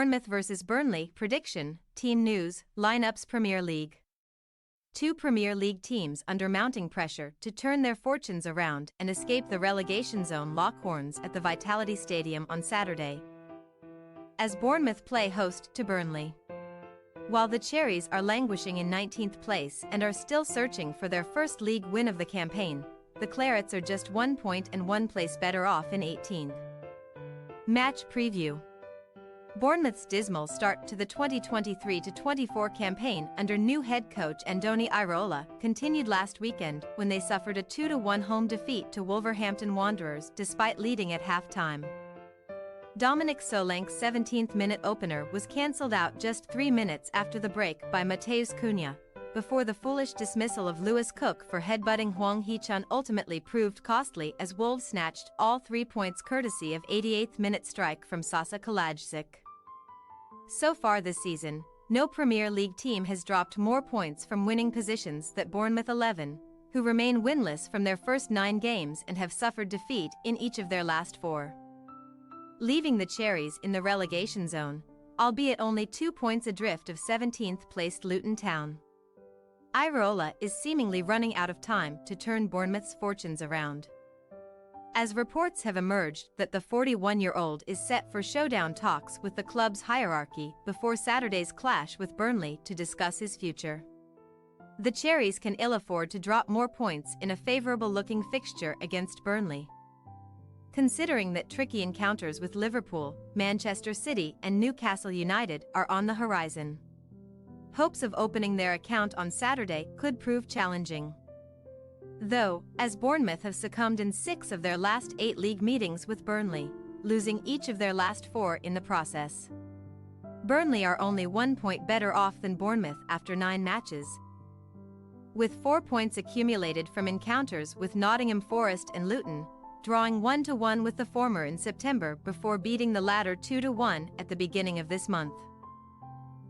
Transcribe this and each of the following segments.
Bournemouth vs Burnley, prediction, team news, lineups. Premier League. Two Premier League teams under mounting pressure to turn their fortunes around and escape the relegation zone lock horns at the Vitality Stadium on Saturday, as Bournemouth play host to Burnley. While the Cherries are languishing in 19th place and are still searching for their first league win of the campaign, the Clarets are just 1 point and 1 place better off in 18th. Match preview. Bournemouth's dismal start to the 2023-24 campaign under new head coach Andoni Iraola continued last weekend when they suffered a 2-1 home defeat to Wolverhampton Wanderers despite leading at half-time. Dominic Solanke's 17th-minute opener was cancelled out just 3 minutes after the break by Matheus Cunha, before the foolish dismissal of Lewis Cook for headbutting Hwang Hee-chan ultimately proved costly as Wolves snatched all 3 points courtesy of 88th-minute strike from Sasa Kalajdzic. So far this season, no Premier League team has dropped more points from winning positions than Bournemouth 11, who remain winless from their first 9 games and have suffered defeat in each of their last 4. Leaving the Cherries in the relegation zone, albeit only 2 points adrift of 17th-placed Luton Town. Iraola is seemingly running out of time to turn Bournemouth's fortunes around, as reports have emerged that the 41-year-old is set for showdown talks with the club's hierarchy before Saturday's clash with Burnley to discuss his future. The Cherries can ill afford to drop more points in a favourable-looking fixture against Burnley, considering that tricky encounters with Liverpool, Manchester City and Newcastle United are on the horizon. Hopes of opening their account on Saturday could prove challenging, though, as Bournemouth have succumbed in 6 of their last 8 league meetings with Burnley, losing each of their last 4 in the process. Burnley are only 1 point better off than Bournemouth after 9 matches, with 4 points accumulated from encounters with Nottingham Forest and Luton, drawing 1-1 with the former in September before beating the latter 2-1 at the beginning of this month.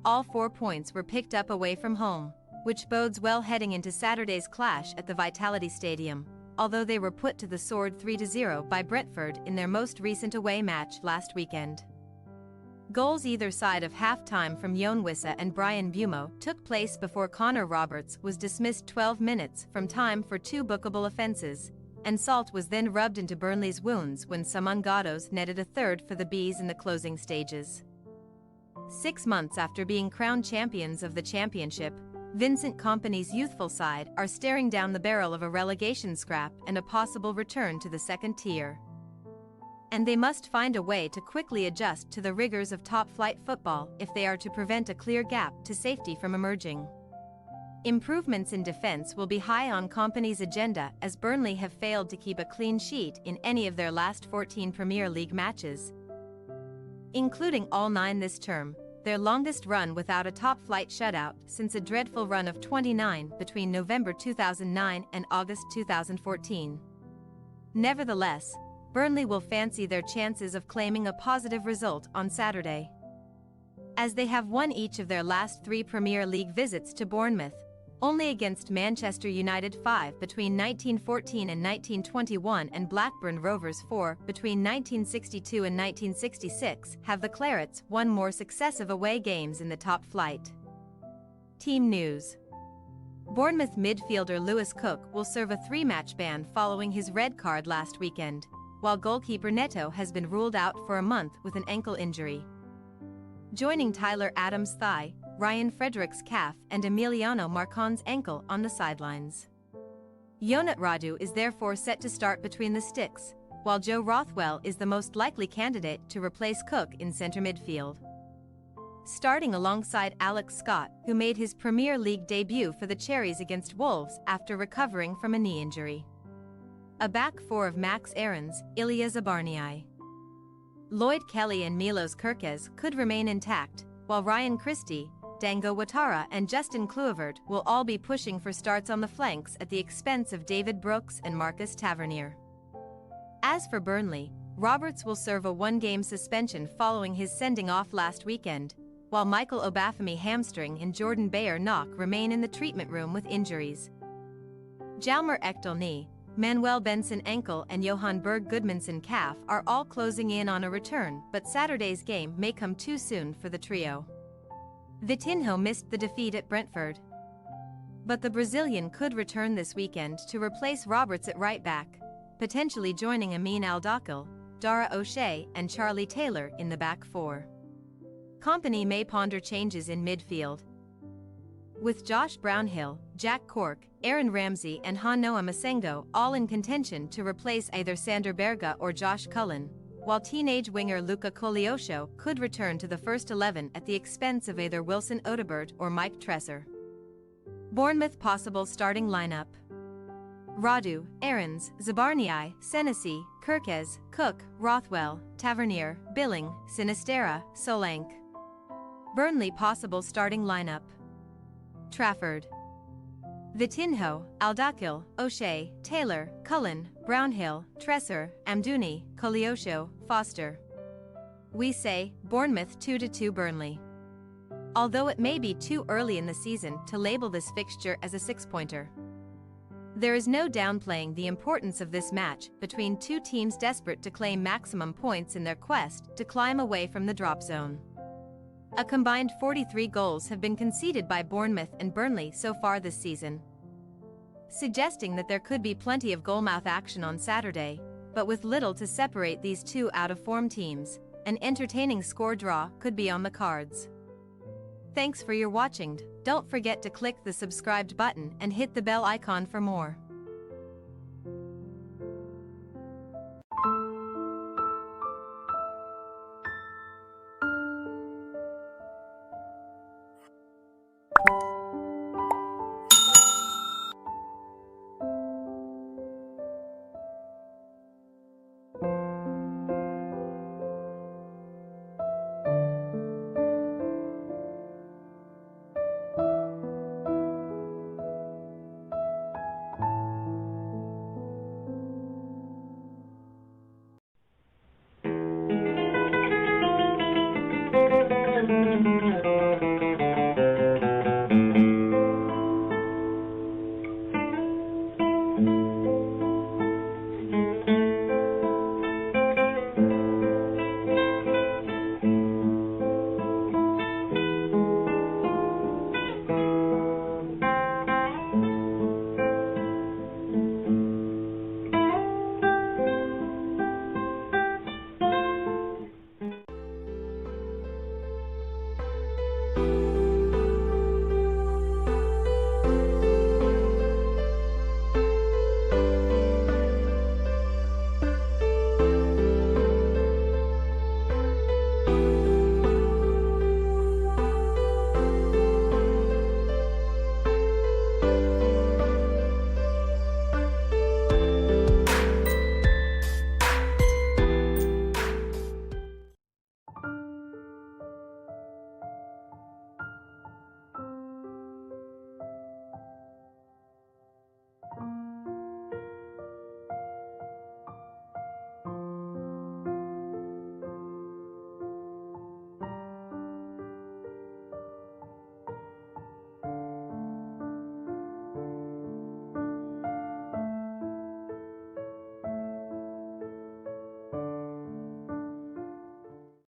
All 4 points were picked up away from home, which bodes well heading into Saturday's clash at the Vitality Stadium, although they were put to the sword 3-0 by Brentford in their most recent away match last weekend. Goals either side of half-time from Jon Wissa and Brian Bumo took place before Connor Roberts was dismissed 12 minutes from time for 2 bookable offences, and salt was then rubbed into Burnley's wounds when Saman Ghoddos netted a third for the Bees in the closing stages. 6 months after being crowned champions of the Championship, Vincent Kompany's youthful side are staring down the barrel of a relegation scrap and a possible return to the second tier. And they must find a way to quickly adjust to the rigors of top-flight football if they are to prevent a clear gap to safety from emerging. Improvements in defence will be high on Kompany's agenda as Burnley have failed to keep a clean sheet in any of their last 14 Premier League matches, including all 9 this term, their longest run without a top-flight shutout since a dreadful run of 29 between November 2009 and August 2014. Nevertheless, Burnley will fancy their chances of claiming a positive result on Saturday, as they have won each of their last 3 Premier League visits to Bournemouth, only against Manchester United 5 between 1914 and 1921 and Blackburn Rovers 4 between 1962 and 1966 have the Clarets won more successive away games in the top flight. Team news. Bournemouth midfielder Lewis Cook will serve a 3-match ban following his red card last weekend, while goalkeeper Neto has been ruled out for a month with an ankle injury. Joining Tyler Adams' thigh, Ryan Frederick's calf and Emiliano Marcon's ankle on the sidelines. Yonat Radu is therefore set to start between the sticks, while Joe Rothwell is the most likely candidate to replace Cook in centre midfield, starting alongside Alex Scott, who made his Premier League debut for the Cherries against Wolves after recovering from a knee injury. A back 4 of Max Aarons, Ilya Zabarnyi, Lloyd Kelly and Milos Kerkez could remain intact, while Ryan Christie, Dango Ouattara and Justin Kluivert will all be pushing for starts on the flanks at the expense of David Brooks and Marcus Tavernier. As for Burnley, Roberts will serve a 1-game suspension following his sending off last weekend, while Michael Obafemi hamstring and Jordan Bayer knock remain in the treatment room with injuries. Jalmer Ekdal knee, Manuel Benson ankle and Johan Berg Gudmundsson calf are all closing in on a return, but Saturday's game may come too soon for the trio. Vitinho missed the defeat at Brentford, but the Brazilian could return this weekend to replace Roberts at right back, potentially joining Amin Al-Dakhil, Dara O'Shea and Charlie Taylor in the back four. Company may ponder changes in midfield, with Josh Brownhill, Jack Cork, Aaron Ramsey and Hanoa Masengo all in contention to replace either Sander Berge or Josh Cullen, while teenage winger Luca Koleosho could return to the first 11 at the expense of either Wilson Odobert or Mike Tresser. Bournemouth possible starting lineup: Radu, Aarons, Zabarnyi, Senesi, Kirkez, Cook, Rothwell, Tavernier, Billing, Sinistera, Solanke. Burnley possible starting lineup: Trafford, Vitinho, Al-Dakhil, O'Shea, Taylor, Cullen, Brownhill, Tresser, Amdouni, Koleosho, Foster. We say Bournemouth 2-2 Burnley. Although it may be too early in the season to label this fixture as a six-pointer, there is no downplaying the importance of this match between two teams desperate to claim maximum points in their quest to climb away from the drop zone. A combined 43 goals have been conceded by Bournemouth and Burnley so far this season, suggesting that there could be plenty of goalmouth action on Saturday, but with little to separate these two out-of-form teams, an entertaining score draw could be on the cards. Thanks for your watching. Don't forget to click the subscribed button and hit the bell icon for more.